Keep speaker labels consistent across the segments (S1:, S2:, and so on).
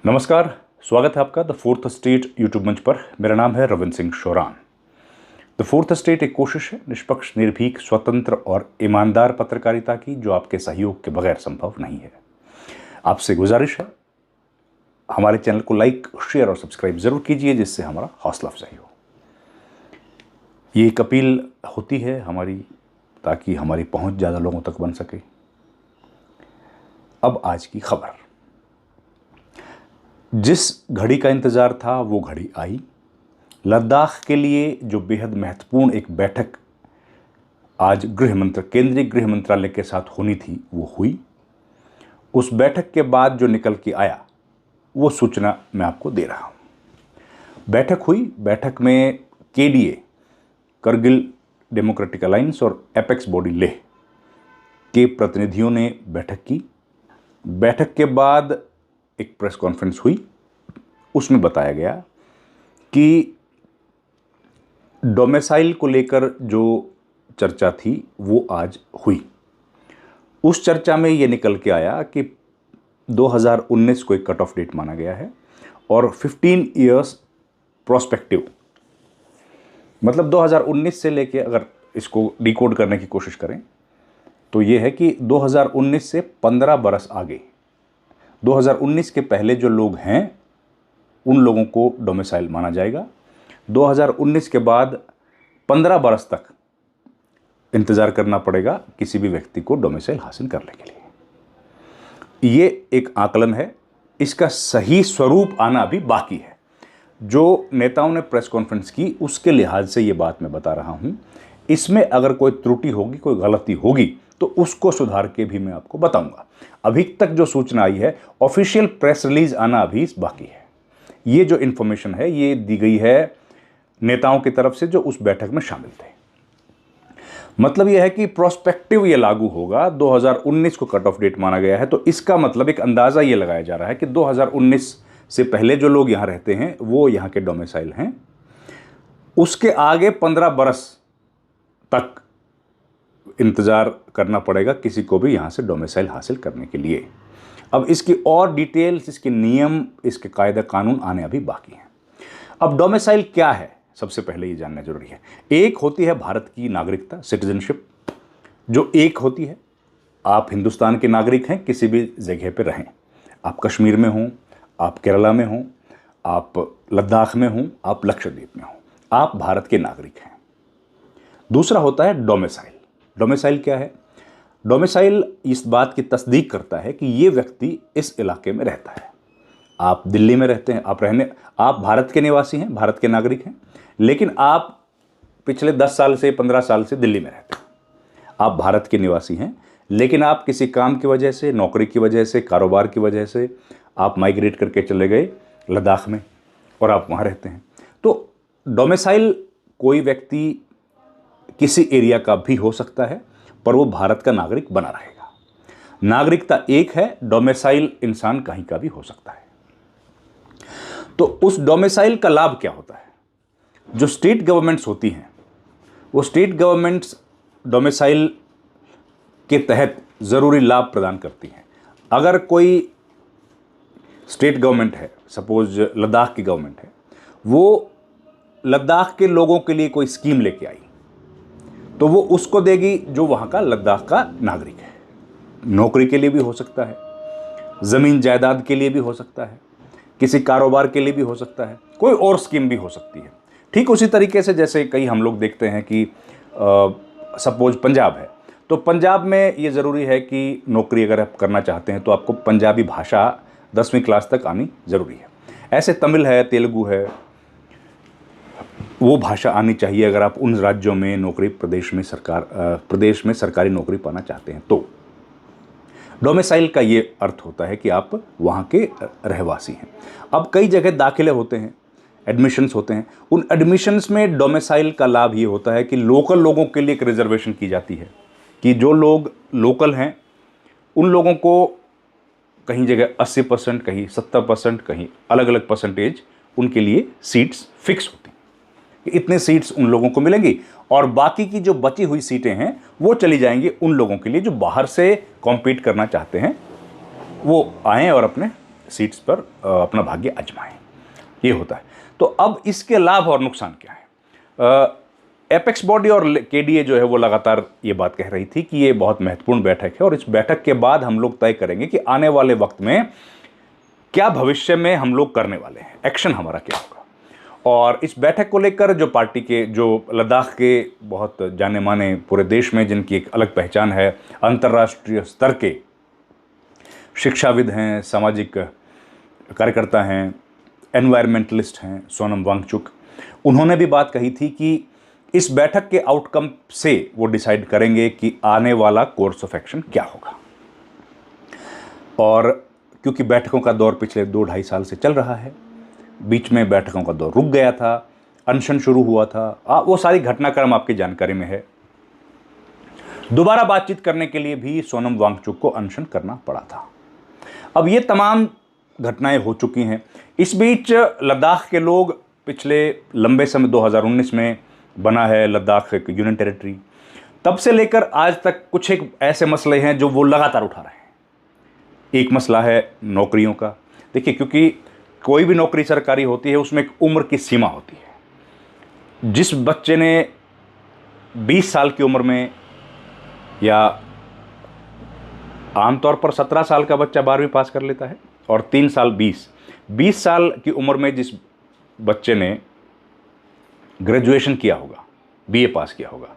S1: नमस्कार, स्वागत है आपका द फोर्थ स्टेट यूट्यूब मंच पर। मेरा नाम है Ravindra Singh Sheoran. The fourth state एक कोशिश है निष्पक्ष, निर्भीक, स्वतंत्र और ईमानदार पत्रकारिता की, जो आपके सहयोग के बगैर संभव नहीं है। आपसे गुजारिश है, हमारे चैनल को लाइक, शेयर और सब्सक्राइब जरूर कीजिए, जिससे हमारा हौसला अफजाई हो। ये एक अपील होती है हमारी, ताकि हमारी पहुंच ज़्यादा लोगों तक बन सके। अब आज की खबर। जिस घड़ी का इंतज़ार था वो घड़ी आई। लद्दाख के लिए जो बेहद महत्वपूर्ण एक बैठक आज केंद्रीय गृह मंत्रालय के साथ होनी थी, वो हुई। उस बैठक के बाद जो निकल के आया वो सूचना मैं आपको दे रहा हूँ। बैठक हुई। बैठक में केडीए, करगिल डेमोक्रेटिक अलायंस और एपेक्स बॉडी लेह के प्रतिनिधियों ने बैठक की। बैठक के बाद एक प्रेस कॉन्फ्रेंस हुई। उसमें बताया गया कि डोमिसाइल को लेकर जो चर्चा थी वो आज हुई। उस चर्चा में ये निकल के आया कि 2019 को एक कट ऑफ डेट माना गया है और 15 इयर्स प्रोस्पेक्टिव, मतलब 2019 से लेके अगर इसको डिकोड करने की कोशिश करें तो ये है कि 2019 से 15 बरस आगे, 2019 के पहले जो लोग हैं उन लोगों को डोमिसाइल माना जाएगा। 2019 के बाद 15 बरस तक इंतज़ार करना पड़ेगा किसी भी व्यक्ति को डोमिसाइल हासिल करने के लिए। ये एक आकलन है, इसका सही स्वरूप आना अभी बाकी है। जो नेताओं ने प्रेस कॉन्फ्रेंस की उसके लिहाज से ये बात मैं बता रहा हूँ। इसमें अगर कोई त्रुटि होगी, कोई गलती होगी तो उसको सुधार के भी मैं आपको बताऊंगा। अभी तक जो सूचना आई है, ऑफिशियल प्रेस रिलीज आना अभी बाकी है। ये जो इन्फॉर्मेशन है ये दी गई है नेताओं की तरफ से जो उस बैठक में शामिल थे। मतलब यह है कि प्रोस्पेक्टिव ये लागू होगा। 2019 को कट ऑफ डेट माना गया है, तो इसका मतलब एक अंदाज़ा ये लगाया जा रहा है कि 2019 से पहले जो लोग यहाँ रहते हैं वो यहाँ के डोमिसाइल हैं। उसके आगे 15 बरस तक इंतज़ार करना पड़ेगा किसी को भी यहाँ से डोमिसाइल हासिल करने के लिए। अब इसकी और डिटेल्स, इसके नियम, इसके कायदा कानून आने अभी बाकी हैं। अब डोमिसाइल क्या है, सबसे पहले ये जानना जरूरी है। एक होती है भारत की नागरिकता, सिटीजनशिप, जो एक होती है आप हिंदुस्तान के नागरिक हैं, किसी भी जगह पे रहें, आप कश्मीर में हों, आप केरला में हों, आप लद्दाख में हों, आप लक्षद्वीप में हों, आप भारत के नागरिक हैं। दूसरा होता है डोमिसाइल। डोमिसाइल क्या है? डोमिसाइल इस बात की तस्दीक करता है कि ये व्यक्ति इस इलाके में रहता है। आप दिल्ली में रहते हैं, आप भारत के निवासी हैं, भारत के नागरिक हैं, लेकिन आप पिछले 10 साल से 15 साल से दिल्ली में रहते हैं। आप भारत के निवासी हैं, लेकिन आप किसी काम की वजह से, नौकरी की वजह से, कारोबार की वजह से आप माइग्रेट करके चले गए लद्दाख में और आप वहाँ रहते हैं। तो डोमिसाइल कोई व्यक्ति किसी एरिया का भी हो सकता है, पर वो भारत का नागरिक बना रहेगा। नागरिकता एक है, डोमिसाइल इंसान कहीं का भी हो सकता है। तो उस डोमिसाइल का लाभ क्या होता है? जो स्टेट गवर्नमेंट्स होती हैं वो स्टेट गवर्नमेंट्स डोमिसाइल के तहत ज़रूरी लाभ प्रदान करती हैं। अगर कोई स्टेट गवर्नमेंट है, सपोज लद्दाख की गवर्नमेंट है, वो लद्दाख के लोगों के लिए कोई स्कीम लेके आई तो वो उसको देगी जो वहाँ का लद्दाख का नागरिक है। नौकरी के लिए भी हो सकता है, ज़मीन जायदाद के लिए भी हो सकता है, किसी कारोबार के लिए भी हो सकता है, कोई और स्कीम भी हो सकती है। ठीक उसी तरीके से जैसे कई हम लोग देखते हैं कि सपोज पंजाब है, तो पंजाब में ये ज़रूरी है कि नौकरी अगर आप करना चाहते हैं तो आपको पंजाबी भाषा 10वीं क्लास तक आनी ज़रूरी है। ऐसे तमिल है, तेलुगु है, वो भाषा आनी चाहिए अगर आप उन राज्यों में नौकरी, प्रदेश में सरकारी नौकरी पाना चाहते हैं। तो डोमिसाइल का ये अर्थ होता है कि आप वहाँ के रहवासी हैं। अब कई जगह दाखिले होते हैं, एडमिशन्स होते हैं। उन एडमिशन्स में डोमिसाइल का लाभ ये होता है कि लोकल लोगों के लिए एक रिजर्वेशन की जाती है कि जो लोग लोकल हैं उन लोगों को कहीं जगह 80%, कहीं 70%, कहीं अलग अलग परसेंटेज उनके लिए सीट्स फिक्स होती हैं। इतने सीट्स उन लोगों को मिलेंगी और बाकी की जो बची हुई सीटें हैं वो चली जाएंगी उन लोगों के लिए जो बाहर से कॉम्पीट करना चाहते हैं, वो आएँ और अपने सीट्स पर अपना भाग्य आजमाएं, ये होता है। तो अब इसके लाभ और नुकसान क्या है? एपेक्स बॉडी और केडीए जो है वो लगातार ये बात कह रही थी कि ये बहुत महत्वपूर्ण बैठक है और इस बैठक के बाद हम लोग तय करेंगे कि आने वाले वक्त में क्या भविष्य में हम लोग करने वाले हैं, एक्शन हमारा क्या होगा। और इस बैठक को लेकर जो पार्टी के, जो लद्दाख के बहुत जाने माने पूरे देश में जिनकी एक अलग पहचान है, अंतर्राष्ट्रीय स्तर के शिक्षाविद हैं, सामाजिक कार्यकर्ता हैं, एनवायरमेंटलिस्ट हैं, सोनम वांगचुक, उन्होंने भी बात कही थी कि इस बैठक के आउटकम से वो डिसाइड करेंगे कि आने वाला कोर्स ऑफ एक्शन क्या होगा। और क्योंकि बैठकों का दौर पिछले 2-2.5 साल से चल रहा है, बीच में बैठकों का दौर रुक गया था, अनशन शुरू हुआ था, वो सारी घटनाक्रम आपकी जानकारी में है। दोबारा बातचीत करने के लिए भी सोनम वांगचुक को अनशन करना पड़ा था। अब ये तमाम घटनाएं हो चुकी हैं। इस बीच लद्दाख के लोग पिछले लंबे समय 2019 में बना है लद्दाख एक यूनियन टेरिटरी, तब से लेकर आज तक कुछ एक ऐसे मसले हैं जो वो लगातार उठा रहे हैं। एक मसला है नौकरियों का। देखिए, क्योंकि कोई भी नौकरी सरकारी होती है उसमें एक उम्र की सीमा होती है। जिस बच्चे ने 20 साल की उम्र में, या आमतौर पर 17 साल का बच्चा 12वीं पास कर लेता है और 3 साल 20 साल की उम्र में जिस बच्चे ने ग्रेजुएशन किया होगा, बीए पास किया होगा,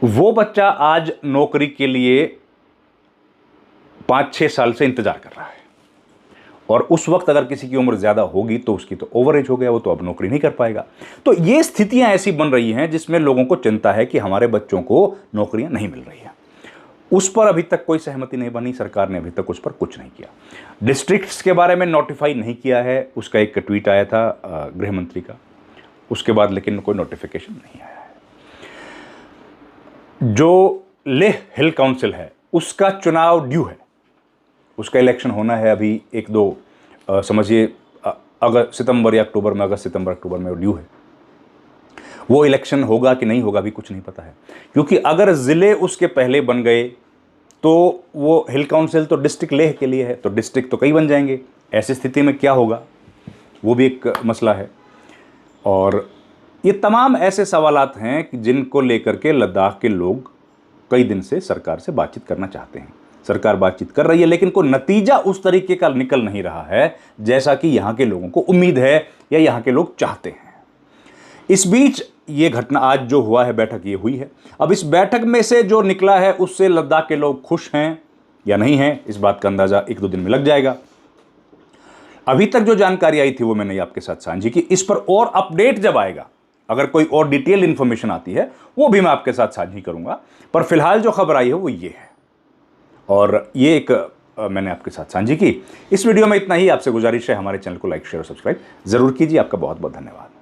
S1: वो बच्चा आज नौकरी के लिए 5-6 साल से इंतजार कर रहा है। और उस वक्त अगर किसी की उम्र ज़्यादा होगी तो उसकी तो ओवर एज हो गया, वो तो अब नौकरी नहीं कर पाएगा। तो ये स्थितियां ऐसी बन रही हैं जिसमें लोगों को चिंता है कि हमारे बच्चों को नौकरियां नहीं मिल रही हैं। उस पर अभी तक कोई सहमति नहीं बनी, सरकार ने अभी तक उस पर कुछ नहीं किया। डिस्ट्रिक्ट्स के बारे में नोटिफाई नहीं किया है, उसका एक ट्वीट आया था गृह मंत्री का, उसके बाद लेकिन कोई नोटिफिकेशन नहीं आया है। जो लेह हिल काउंसिल है उसका चुनाव ड्यू है, उसका इलेक्शन होना है अभी 1-2 समझिए अगर सितंबर या अक्टूबर में, अगस्त सितंबर अक्टूबर में ड्यू है। वो इलेक्शन होगा कि नहीं होगा अभी कुछ नहीं पता है, क्योंकि अगर ज़िले उसके पहले बन गए तो वो हिल काउंसिल तो डिस्ट्रिक्ट लेह के लिए है, तो डिस्ट्रिक्ट तो कई बन जाएंगे। ऐसी स्थिति में क्या होगा, वो भी एक मसला है। और ये तमाम ऐसे सवालात हैं कि जिनको लेकर के लद्दाख के लोग कई दिन से सरकार से बातचीत करना चाहते हैं। सरकार बातचीत कर रही है लेकिन कोई नतीजा उस तरीके का निकल नहीं रहा है जैसा कि यहाँ के लोगों को उम्मीद है या यहाँ के लोग चाहते हैं। इस बीच ये घटना आज जो हुआ है, बैठक ये हुई है। अब इस बैठक में से जो निकला है उससे लद्दाख के लोग खुश हैं या नहीं हैं, इस बात का अंदाजा 1-2 दिन में लग जाएगा। अभी तक जो जानकारी आई थी वो मैंने आपके साथ साझी की। इस पर और अपडेट जब आएगा, अगर कोई और डिटेल इंफॉर्मेशन आती है वो भी मैं आपके साथ साझी करूंगा। पर फिलहाल जो खबर आई है वो ये है, और ये एक मैंने आपके साथ साझी की। इस वीडियो में इतना ही। आपसे गुजारिश है हमारे चैनल को लाइक, शेयर और सब्सक्राइब जरूर कीजिए। आपका बहुत बहुत धन्यवाद।